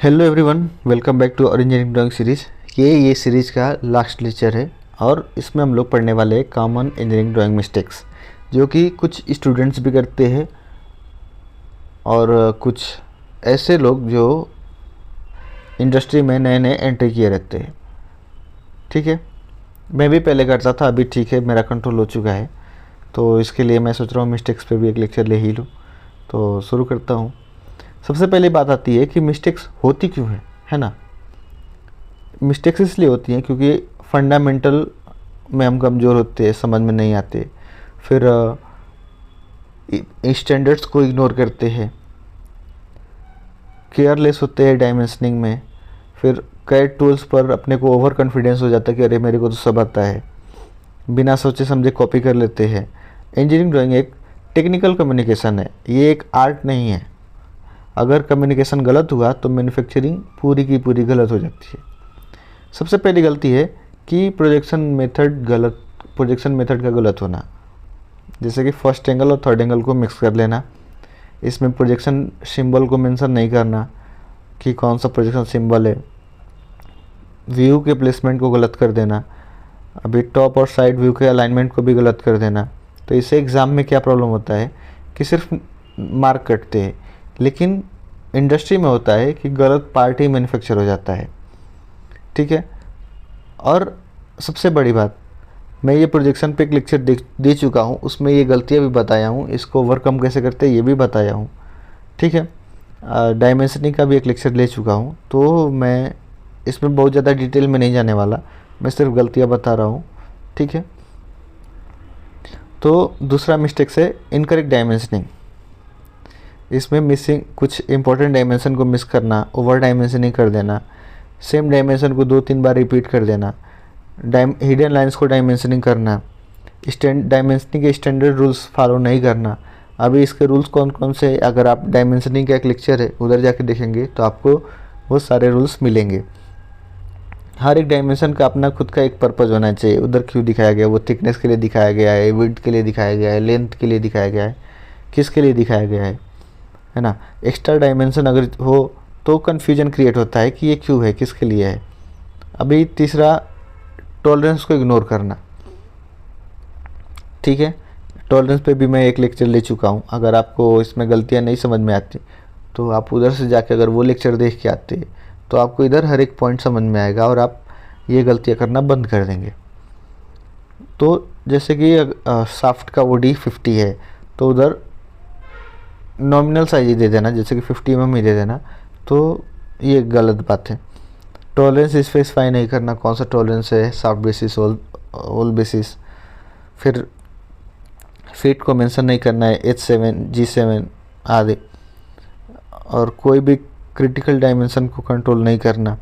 Hello everyone, welcome back to engineering drawing series. ये series का last lecture है और इसमें हम लोग पढ़ने वाले हैं कॉमन इंजीनियरिंग ड्राइंग मिस्टेक्स, जो कि कुछ स्टूडेंट्स भी करते हैं और कुछ ऐसे लोग जो इंडस्ट्री में नए नए एंट्री किए रहते हैं। ठीक है, मैं भी पहले करता था, अभी ठीक है, मेरा कंट्रोल हो चुका है। तो इसके लिए मैं सोच रहा हूँ मिस्टेक्स पे भी एक लेक्चर ले ही लूँ। तो शुरू करता हूँ। सबसे पहले बात आती है कि मिस्टेक्स होती क्यों है ना। मिस्टेक्स इसलिए होती हैं क्योंकि फंडामेंटल में हम कमज़ोर होते हैं, समझ में नहीं आते, फिर स्टैंडर्ड्स को इग्नोर करते हैं, केयरलेस होते हैं डायमेंशनिंग में, फिर कई टूल्स पर अपने को ओवर कॉन्फिडेंस हो जाता है कि अरे मेरे को तो सब आता है, बिना सोचे समझे कॉपी कर लेते हैं। इंजीनियरिंग ड्राइंग एक टेक्निकल कम्युनिकेशन है, ये एक आर्ट नहीं है। अगर कम्युनिकेशन गलत हुआ तो मैन्युफैक्चरिंग पूरी की पूरी गलत हो जाती है। सबसे पहली गलती है कि प्रोजेक्शन मेथड का गलत होना, जैसे कि फर्स्ट एंगल और थर्ड एंगल को मिक्स कर लेना। इसमें प्रोजेक्शन सिंबल को मेंशन नहीं करना कि कौन सा प्रोजेक्शन सिंबल है। व्यू के प्लेसमेंट को गलत कर देना, अभी टॉप और साइड व्यू के अलाइनमेंट को भी गलत कर देना। तो इससे एग्ज़ाम में क्या प्रॉब्लम होता है कि सिर्फ मार्क कटते हैं, लेकिन इंडस्ट्री में होता है कि गलत पार्ट ही मैन्युफैक्चर हो जाता है। ठीक है, और सबसे बड़ी बात, मैं ये प्रोजेक्शन पे एक लेक्चर दे चुका हूँ, उसमें ये गलतियाँ भी बताया हूँ, इसको ओवरकम कैसे करते हैं ये भी बताया हूँ। ठीक है, डायमेंशनिंग का भी एक लेक्चर ले चुका हूँ, तो मैं इसमें बहुत ज़्यादा डिटेल में नहीं जाने वाला, मैं सिर्फ गलतियाँ बता रहा हूँ। ठीक है, तो दूसरा मिस्टेक है इनकरेक्ट डायमेंशनिंग। इसमें मिसिंग कुछ इंपॉर्टेंट डायमेंशन को मिस करना, ओवर डायमेंशनिंग कर देना, सेम डायमेंशन को 2-3 बार रिपीट कर देना, हिडन लाइंस को डायमेंशनिंग करना, डायमेंशनिंग के स्टैंडर्ड रूल्स फॉलो नहीं करना। अभी इसके रूल्स कौन कौन से, अगर आप डायमेंशनिंग का एक लेक्चर है उधर जाके देखेंगे तो आपको वो सारे रूल्स मिलेंगे। हर एक डायमेंशन का अपना खुद का एक पर्पज़ होना चाहिए। उधर क्यों दिखाया गया, वो थिकनेस के लिए दिखाया गया है, विड्थ के लिए दिखाया गया है, लेंथ के लिए दिखाया गया है, किसके लिए दिखाया गया है ना। एक्स्ट्रा डायमेंशन अगर हो तो कन्फ्यूजन क्रिएट होता है कि ये क्यों है, किसके लिए है। अभी तीसरा, टॉलरेंस को इग्नोर करना। ठीक है, टॉलरेंस पे भी मैं एक लेक्चर ले चुका हूँ। अगर आपको इसमें गलतियाँ नहीं समझ में आती तो आप उधर से जाके अगर वो लेक्चर देख के आते तो आपको इधर हर एक पॉइंट समझ में आएगा और आप ये गलतियाँ करना बंद कर देंगे। तो जैसे कि शाफ्ट का OD 50 है तो उधर नॉमिनल साइज ही दे देना, जैसे कि 50 mm ही दे देना, तो ये गलत बात है। टॉलरेंस स्पेसिफाई नहीं करना, कौन सा टॉलरेंस है, सॉफ्ट बेसिस, ऑल बेसिस। फिर फिट को मेंशन नहीं करना है, H7 G7 आदि। और कोई भी क्रिटिकल डायमेंशन को कंट्रोल नहीं करना।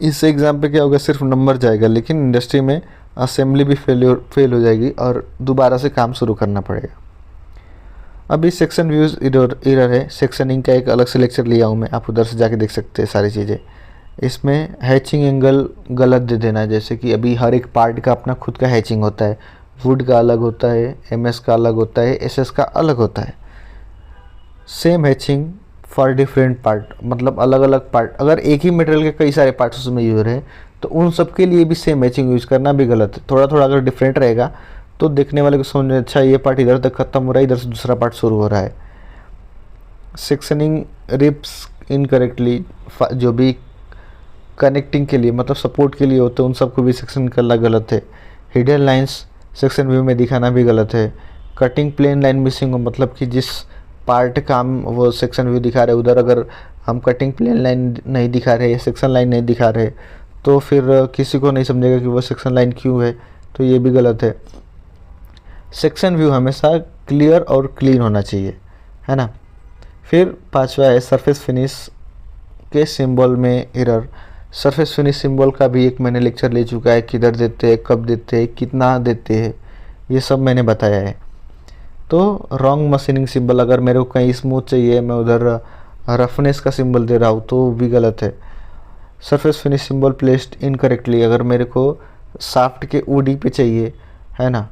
इस एग्ज़ाम पे क्या होगा, सिर्फ नंबर जाएगा, लेकिन इंडस्ट्री में असेंबली भी फेल हो जाएगी और दोबारा से काम शुरू करना पड़ेगा। अभी सेक्शन व्यूज़ एरर है, सेक्शनिंग का एक अलग से लेक्चर लिया हूँ मैं, आप उधर से जाके देख सकते हैं सारी चीज़ें। इसमें हैचिंग एंगल गलत दे देना, जैसे कि अभी हर एक पार्ट का अपना खुद का हैचिंग होता है। वुड का अलग होता है, MS का अलग होता है, SS का अलग होता है। Same hatching for different part, मतलब अलग अलग पार्ट। अगर एक ही मटेरियल के कई सारे पार्ट्स उसमें यूज है तो उन सब के लिए भी सेम हैचिंग यूज़ करना भी गलत है। थोड़ा थोड़ा अगर डिफरेंट रहेगा तो देखने वाले को समझ में, अच्छा ये पार्ट इधर तक ख़त्म हो रहा है, इधर से दूसरा पार्ट शुरू हो रहा है। सेक्शनिंग रिप्स इनकरेक्टली, जो भी कनेक्टिंग के लिए मतलब सपोर्ट के लिए होते हैं उन सबको भी सेक्शन करना गलत है। हिडन लाइंस सेक्शन व्यू में दिखाना भी गलत है। कटिंग प्लेन लाइन मिसिंग हो, मतलब कि जिस पार्ट का हम वो सेक्शन व्यू दिखा रहे हैं उधर अगर हम कटिंग प्लेन लाइन नहीं दिखा रहे या सेक्शन लाइन नहीं दिखा रहे तो फिर किसी को नहीं समझेगा कि वो सेक्शन लाइन क्यों है, तो ये भी गलत है। सेक्शन व्यू हमेशा क्लियर और क्लीन होना चाहिए, है ना। फिर पांचवा है सरफेस फिनिश के सिंबल में एरर। सरफेस फिनिश सिंबल का भी एक मैंने लेक्चर ले चुका है, किधर देते हैं, कब देते हैं, कितना देते हैं, ये सब मैंने बताया है। तो रॉन्ग मशीनिंग सिंबल, अगर मेरे को कहीं स्मूथ चाहिए मैं उधर रफनेस का सिंबल दे रहा हूँ तो वो भी गलत है। Surface finish symbol placed incorrectly, अगर मेरे को शाफ्ट के OD पे चाहिए, है ना,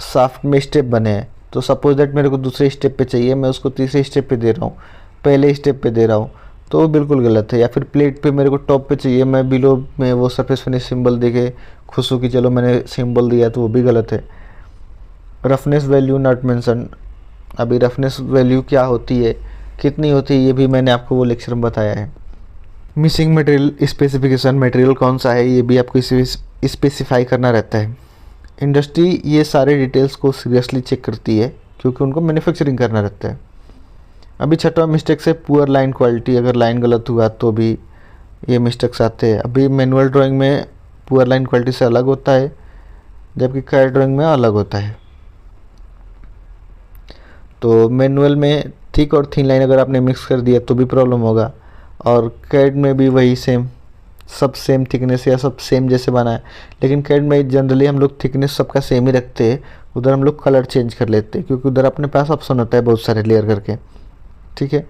शाफ्ट में स्टेप बने हैं तो सपोज दैट मेरे को दूसरे स्टेप पे चाहिए, मैं उसको तीसरे स्टेप पे दे रहा हूँ, पहले स्टेप पे दे रहा हूँ, तो वो बिल्कुल गलत है। या फिर प्लेट पे मेरे को टॉप पे चाहिए, मैं बिलो में वो सरफेस फिनिश सिंबल देके खुश हूँ कि चलो मैंने सिंबल दिया, तो वो भी गलत है। रफनेस वैल्यू नॉट मेंशन, अभी रफनेस वैल्यू क्या होती है, कितनी होती है, ये भी मैंने आपको वो लेक्चर में बताया है। मिसिंग मटेरियल स्पेसिफिकेशन, मटेरियल कौन सा है ये भी आपको स्पेसिफाई करना रहता है। इंडस्ट्री ये सारे डिटेल्स को सीरियसली चेक करती है क्योंकि उनको मैन्युफैक्चरिंग करना रहता है। अभी छठवां मिस्टेक है पुअर लाइन क्वालिटी, अगर लाइन गलत हुआ तो भी ये मिस्टेक्स आते हैं। अभी मैनुअल ड्राइंग में पुअर लाइन क्वालिटी से अलग होता है, जबकि कैड ड्राइंग में अलग होता है। तो मैनुअल में थिक और थिन लाइन अगर आपने मिक्स कर दिया तो भी प्रॉब्लम होगा, और कैड में भी वही सेम, सब सेम थिकनेस या सब सेम जैसे बना है। लेकिन कैड में जनरली हम लोग थिकनेस सबका सेम ही रखते हैं, उधर हम लोग कलर चेंज कर लेते हैं क्योंकि उधर अपने पास ऑप्शन होता है बहुत सारे लेयर करके, ठीक है।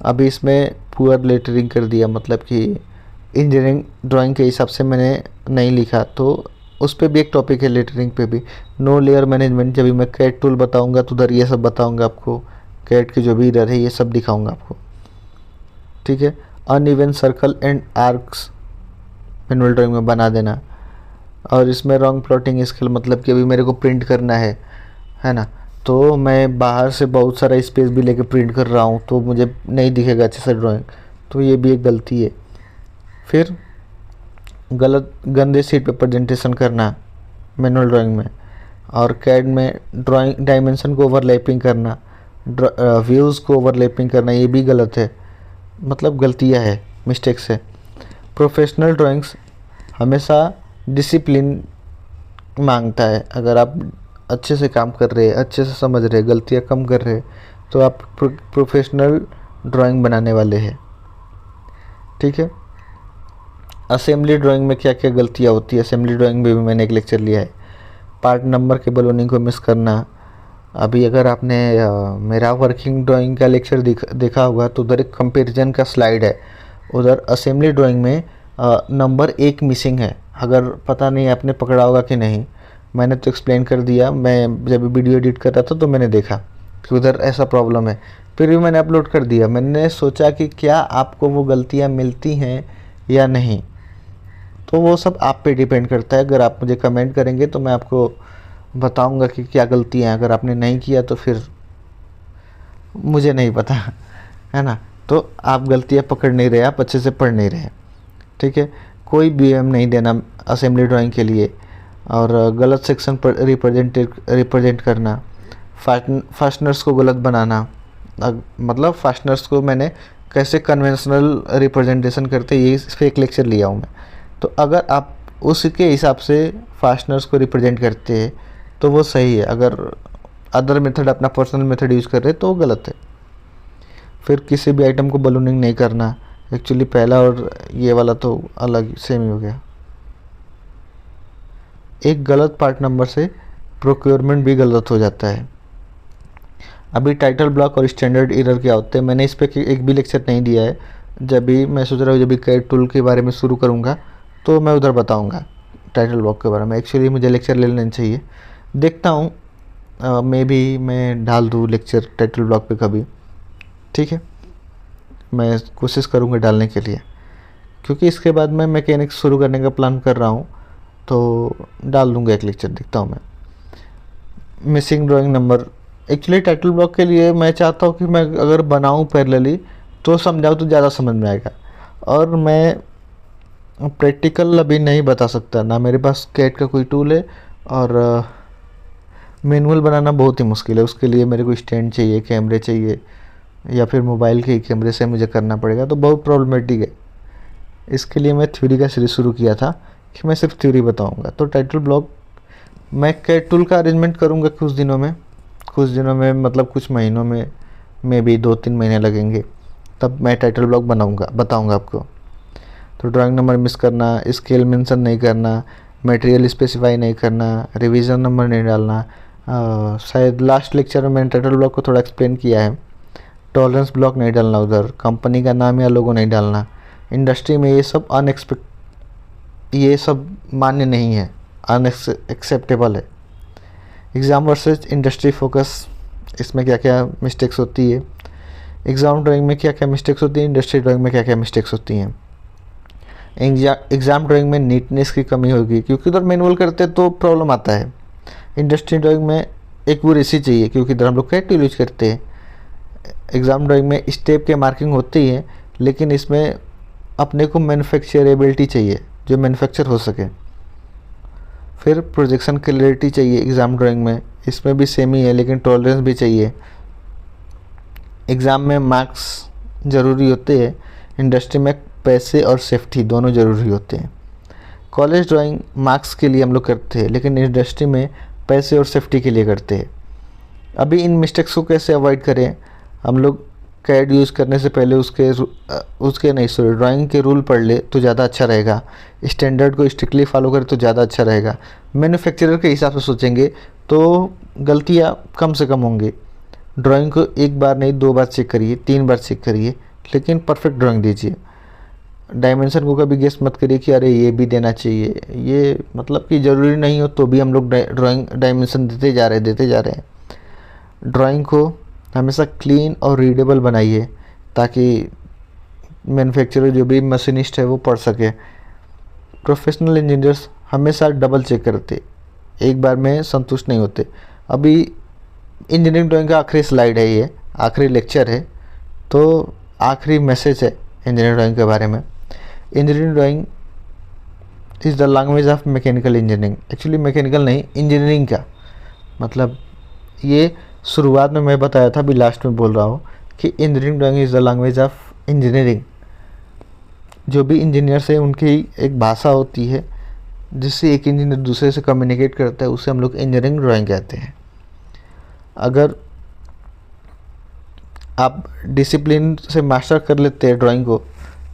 अभी इसमें पुअर लेटरिंग कर दिया, मतलब कि इंजीनियरिंग ड्राइंग के हिसाब से मैंने नहीं लिखा, तो उस पर भी एक टॉपिक है लेटरिंग पे भी। नो लेयर मैनेजमेंट, जब भी मैं कैड टूल बताऊंगा तो उधर ये सब बताऊंगा आपको, कैड के जो भी इधर है ये सब दिखाऊंगा आपको, ठीक है। Uneven circle and arcs manual drawing में बना देना। और इसमें रॉन्ग प्लॉटिंग स्केल, मतलब कि अभी मेरे को प्रिंट करना है ना, तो मैं बाहर से बहुत सारा स्पेस भी लेके प्रिंट कर रहा हूँ तो मुझे नहीं दिखेगा अच्छे से ड्राइंग, तो ये भी एक गलती है। फिर गलत गंदे सीट पे प्रेजेंटेशन करना मैनुअल ड्राइंग में, और कैड में ड्राइंग डायमेंशन को ओवरलैपिंग करना, व्यूज़ को ओवरलैपिंग करना, ये भी गलत है, मतलब गलतियाँ है, मिस्टेक्स है। प्रोफेशनल ड्राइंग्स हमेशा डिसिप्लिन मांगता है। अगर आप अच्छे से काम कर रहे हैं, अच्छे से समझ रहे हैं, गलतियाँ कम कर रहे हैं, तो आप प्रोफेशनल ड्राइंग बनाने वाले हैं, ठीक है। असेंबली ड्राइंग में क्या क्या गलतियाँ होती है, असेंबली ड्राइंग में भी मैंने एक लेक्चर लिया है। पार्ट नंबर के बलूनिंग को मिस करना। अभी अगर आपने मेरा वर्किंग ड्राइंग का लेक्चर देखा होगा तो उधर एक कंपैरिजन का स्लाइड है, उधर असेंबली ड्राइंग में नंबर 1 मिसिंग है। अगर पता नहीं आपने पकड़ा होगा कि नहीं, मैंने तो एक्सप्लेन कर दिया, मैं जब वीडियो एडिट कर रहा था तो मैंने देखा कि उधर ऐसा प्रॉब्लम है, फिर भी मैंने अपलोड कर दिया। मैंने सोचा कि क्या आपको वो गलतियाँ मिलती हैं या नहीं, तो वो सब आप पे डिपेंड करता है। अगर आप मुझे कमेंट करेंगे तो मैं आपको बताऊंगा कि क्या गलतियाँ हैं, अगर आपने नहीं किया तो फिर मुझे नहीं पता, है ना। तो आप गलतियाँ पकड़ नहीं रहे, आप अच्छे से पढ़ नहीं रहे, ठीक है। कोई BM नहीं देना असेंबली ड्राइंग के लिए, और गलत सेक्शन पर रिप्रेजेंट करना, फास्टनर्स को गलत बनाना। मतलब फास्टनर्स को मैंने कैसे कन्वेंशनल रिप्रेजेंटेशन करते ये फेक लेक्चर लिया हूँ मैं। तो अगर आप उसके हिसाब से फास्टनर्स को रिप्रेजेंट करते हैं तो वो सही है, अगर अदर मेथड अपना पर्सनल मेथड यूज़ कर रहे हैं तो वो गलत है। फिर किसी भी आइटम को बलूनिंग नहीं करना, एक्चुअली पहला और ये वाला तो अलग सेम ही हो गया। एक गलत पार्ट नंबर से प्रोक्योरमेंट भी गलत हो जाता है। अभी टाइटल ब्लॉक और स्टैंडर्ड एरर क्या होते हैं, मैंने इस पर एक भी लेक्चर नहीं दिया है। जब भी मैं सोच रहा हूँ, जब भी कैड टूल के बारे में शुरू करूँगा तो मैं उधर बताऊँगा टाइटल ब्लॉक के बारे में। एक्चुअली मुझे लेक्चर ले लेना चाहिए, देखता हूँ मे भी मैं डाल दूँ लेक्चर टाइटल ब्लॉक पे कभी, ठीक है। मैं कोशिश करूँगा डालने के लिए, क्योंकि इसके बाद मैं मैकेनिक्स शुरू करने का प्लान कर रहा हूँ, तो डाल दूँगा एक लेक्चर, देखता हूँ मैं। Missing drawing number, actually title block के लिए मैं चाहता हूँ कि मैं अगर बनाऊँ पैरेलली तो समझाऊँ तो ज़्यादा समझ में आएगा, और मैं प्रैक्टिकल अभी नहीं बता सकता ना, मेरे पास कैड का कोई टूल है, और मैनुअल बनाना बहुत ही मुश्किल है। उसके लिए मेरे को स्टैंड चाहिए, कैमरे चाहिए, या फिर मोबाइल के कैमरे से मुझे करना पड़ेगा, तो बहुत प्रॉब्लमेटिक है। इसके लिए मैं थ्योरी का सीरीज शुरू किया था कि मैं सिर्फ थ्योरी बताऊंगा। तो टाइटल ब्लॉक मैं कैड टूल का अरेंजमेंट करूंगा कुछ दिनों में, मतलब कुछ महीनों में भी 2-3 महीने लगेंगे, तब मैं टाइटल ब्लॉक बताऊंगा आपको। तो ड्राइंग नंबर मिस करना, स्केल मेंशन नहीं करना, मटेरियल स्पेसिफाई नहीं करना, रिवीजन नंबर नहीं डालना। शायद लास्ट लेक्चर में मैंने टाइटल ब्लॉक को थोड़ा एक्सप्लेन किया है। टॉलरेंस ब्लॉक नहीं डालना, उधर कंपनी का नाम या लोगो नहीं डालना। इंडस्ट्री में ये सब मान्य नहीं है, अनएक्सेप्टेबल है। एग्ज़ाम वर्सेस इंडस्ट्री फोकस, इसमें क्या क्या मिस्टेक्स होती है। एग्ज़ाम ड्राइंग में क्या क्या मिस्टेक्स होती हैं, इंडस्ट्री ड्राइंग में क्या क्या मिस्टेक्स होती हैं। एग्ज़ाम ड्राइंग में नीटनेस की कमी होगी क्योंकि उधर मैनुअल करते तो प्रॉब्लम आता है। इंडस्ट्री ड्राइंग में एक्यूरेसी चाहिए क्योंकि इधर हम लोग कैट यूज करते हैं। एग्ज़ाम ड्राइंग में स्टेप के मार्किंग होती है, लेकिन इसमें अपने को मैन्युफैक्चरेबिलिटी चाहिए, जो मैन्युफैक्चर हो सके। फिर प्रोजेक्शन क्लैरिटी चाहिए एग्ज़ाम ड्राइंग में, इसमें भी सेम ही है लेकिन टॉलरेंस भी चाहिए। एग्ज़ाम में मार्क्स ज़रूरी होते हैं, इंडस्ट्री में पैसे और सेफ्टी दोनों ज़रूरी होते हैं। कॉलेज ड्राइंग मार्क्स के लिए हम लोग करते हैं, लेकिन इंडस्ट्री में पैसे और सेफ्टी के लिए करते हैं। अभी इन मिस्टेक्स को कैसे अवॉइड करें, हम लोग कैड यूज़ करने से पहले ड्राइंग के रूल पढ़ ले तो ज़्यादा अच्छा रहेगा। स्टैंडर्ड को स्ट्रिक्टली फॉलो करें तो ज़्यादा अच्छा रहेगा। मैन्युफैक्चरर के हिसाब से सोचेंगे तो गलतियाँ कम से कम होंगी। ड्राइंग को एक बार नहीं 2 बार चेक करिए, 3 बार चेक करिए, लेकिन परफेक्ट ड्राइंग दीजिए। डायमेंशन को कभी गेस मत करिए कि अरे ये भी देना चाहिए, ये मतलब कि ज़रूरी नहीं हो तो भी हम लोग ड्राइंग डायमेंशन देते जा रहे हैं। ड्राइंग को हमेशा क्लीन और रीडेबल बनाइए ताकि मैन्युफैक्चरर जो भी मशीनिस्ट है वो पढ़ सके। प्रोफेशनल इंजीनियर्स हमेशा डबल चेक करते, एक बार में संतुष्ट नहीं होते। अभी इंजीनियरिंग ड्राइंग का आखिरी स्लाइड है, ये आखिरी लेक्चर है, तो आखिरी मैसेज है इंजीनियरिंग ड्राइंग के बारे में। Engineering drawing is the language of mechanical engineering. Actually mechanical नहीं, इंजीनियरिंग का मतलब ये शुरुआत में मैं बताया था, अभी लास्ट में बोल रहा हूँ कि engineering drawing is the language of engineering. जो भी इंजीनियर्स हैं उनकी एक भाषा होती है जिससे एक इंजीनियर दूसरे से कम्युनिकेट करता है, उसे हम लोग इंजीनियरिंग ड्राइंग कहते हैं। अगर आप डिसिप्लिन से मास्टर कर लेते हैं ड्राइंग को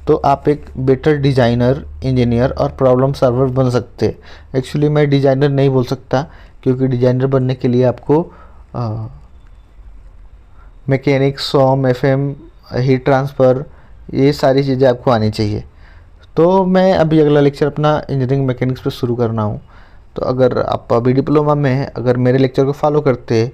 तो आप एक बेटर डिज़ाइनर, इंजीनियर और प्रॉब्लम सॉल्वर बन सकते हैं। एक्चुअली मैं डिज़ाइनर नहीं बोल सकता क्योंकि डिज़ाइनर बनने के लिए आपको मैकेनिक्स, सॉम, एफएम, हीट ट्रांसफ़र, ये सारी चीज़ें आपको आनी चाहिए। तो मैं अभी अगला लेक्चर अपना इंजीनियरिंग मैकेनिक्स पे शुरू करना हूँ। तो अगर आप अभी डिप्लोमा में हैं, अगर मेरे लेक्चर को फॉलो करते हैं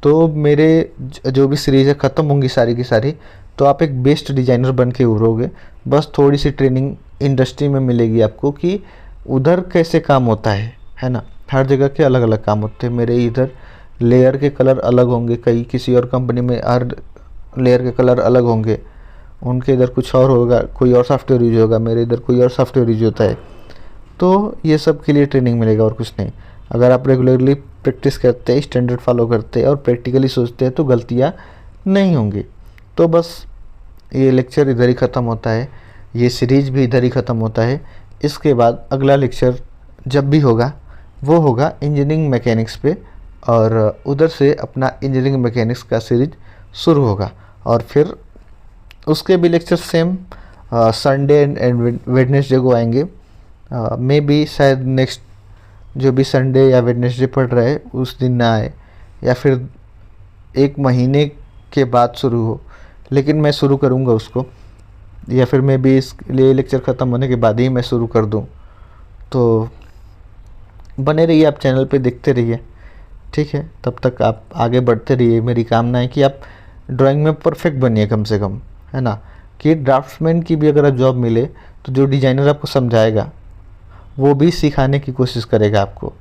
तो मेरे जो भी सीरीज़ है ख़त्म होंगी सारी की सारी, तो आप एक बेस्ट डिज़ाइनर बन के उभरोगे। बस थोड़ी सी ट्रेनिंग इंडस्ट्री में मिलेगी आपको कि उधर कैसे काम होता है ना। हर जगह के अलग अलग काम होते हैं। मेरे इधर लेयर के कलर अलग होंगे, कई किसी और कंपनी में हर लेयर के कलर अलग होंगे, उनके इधर कुछ और होगा, कोई और सॉफ्टवेयर यूज होगा, मेरे इधर कोई और सॉफ्टवेयर यूज होता है। तो ये सब के लिए ट्रेनिंग मिलेगा और कुछ नहीं। अगर आप रेगुलरली प्रैक्टिस करते हैं, स्टैंडर्ड फॉलो करते हैं और प्रैक्टिकली सोचते हैं तो गलतियाँ नहीं होंगी। तो बस ये लेक्चर इधर ही ख़त्म होता है, ये सीरीज़ भी इधर ही ख़त्म होता है। इसके बाद अगला लेक्चर जब भी होगा वो होगा इंजीनियरिंग मैकेनिक्स पे, और उधर से अपना इंजीनियरिंग मैकेनिक्स का सीरीज शुरू होगा। और फिर उसके भी lecture same Sunday and Wednesday को आएंगे। मे बी शायद नेक्स्ट जो भी संडे या वेडनेसडे पढ़ रहे उस दिन ना आए, या फिर 1 महीने के बाद शुरू हो, लेकिन मैं शुरू करूँगा उसको, या फिर मैं भी इसलिए लेक्चर ख़त्म होने के बाद ही मैं शुरू कर दूँ। तो बने रहिए आप चैनल पे, देखते रहिए, ठीक है। तब तक आप आगे बढ़ते रहिए। मेरी कामना है कि आप ड्राइंग में परफेक्ट बनिए कम से कम, है ना। कि ड्राफ्ट्समैन की भी अगर आप जॉब मिले तो जो डिज़ाइनर आपको समझाएगा वो भी सिखाने की कोशिश करेगा आपको।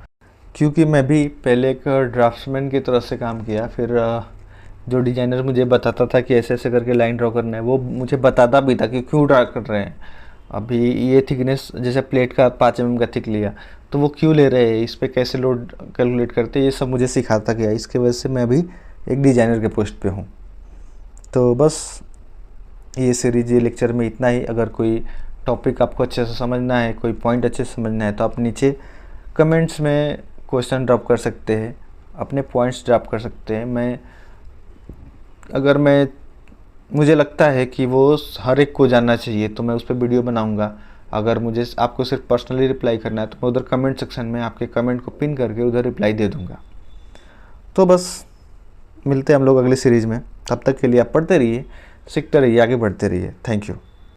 क्योंकि मैं भी पहले एक ड्राफ्ट्समैन की तरह से काम किया, फिर जो डिज़ाइनर मुझे बताता था कि ऐसे ऐसे करके लाइन ड्रॉ करना है, वो मुझे बताता भी था कि क्यों ड्रा कर रहे हैं। अभी ये थिकनेस जैसे प्लेट का 5 mm का थिक लिया तो वो क्यों ले रहे हैं, इस पर कैसे लोड कैलकुलेट करते हैं, ये सब मुझे सिखाता गया। इसके वजह से मैं अभी एक डिज़ाइनर के पोस्ट पे हूँ। तो बस ये सीरीज, ये लेक्चर में इतना ही। अगर कोई टॉपिक आपको अच्छे से समझना है, कोई पॉइंट अच्छे से समझना है, तो आप नीचे कमेंट्स में क्वेश्चन ड्रॉप कर सकते हैं, अपने पॉइंट्स ड्रॉप कर सकते हैं। मुझे लगता है कि वो हर एक को जानना चाहिए तो मैं उस पर वीडियो बनाऊंगा। अगर मुझे आपको सिर्फ पर्सनली रिप्लाई करना है तो मैं उधर कमेंट सेक्शन में आपके कमेंट को पिन करके उधर रिप्लाई दे दूंगा। तो बस मिलते हैं हम लोग अगली सीरीज़ में। तब तक के लिए आप पढ़ते रहिए, सीखते रहिए, आगे बढ़ते रहिए। Thank you.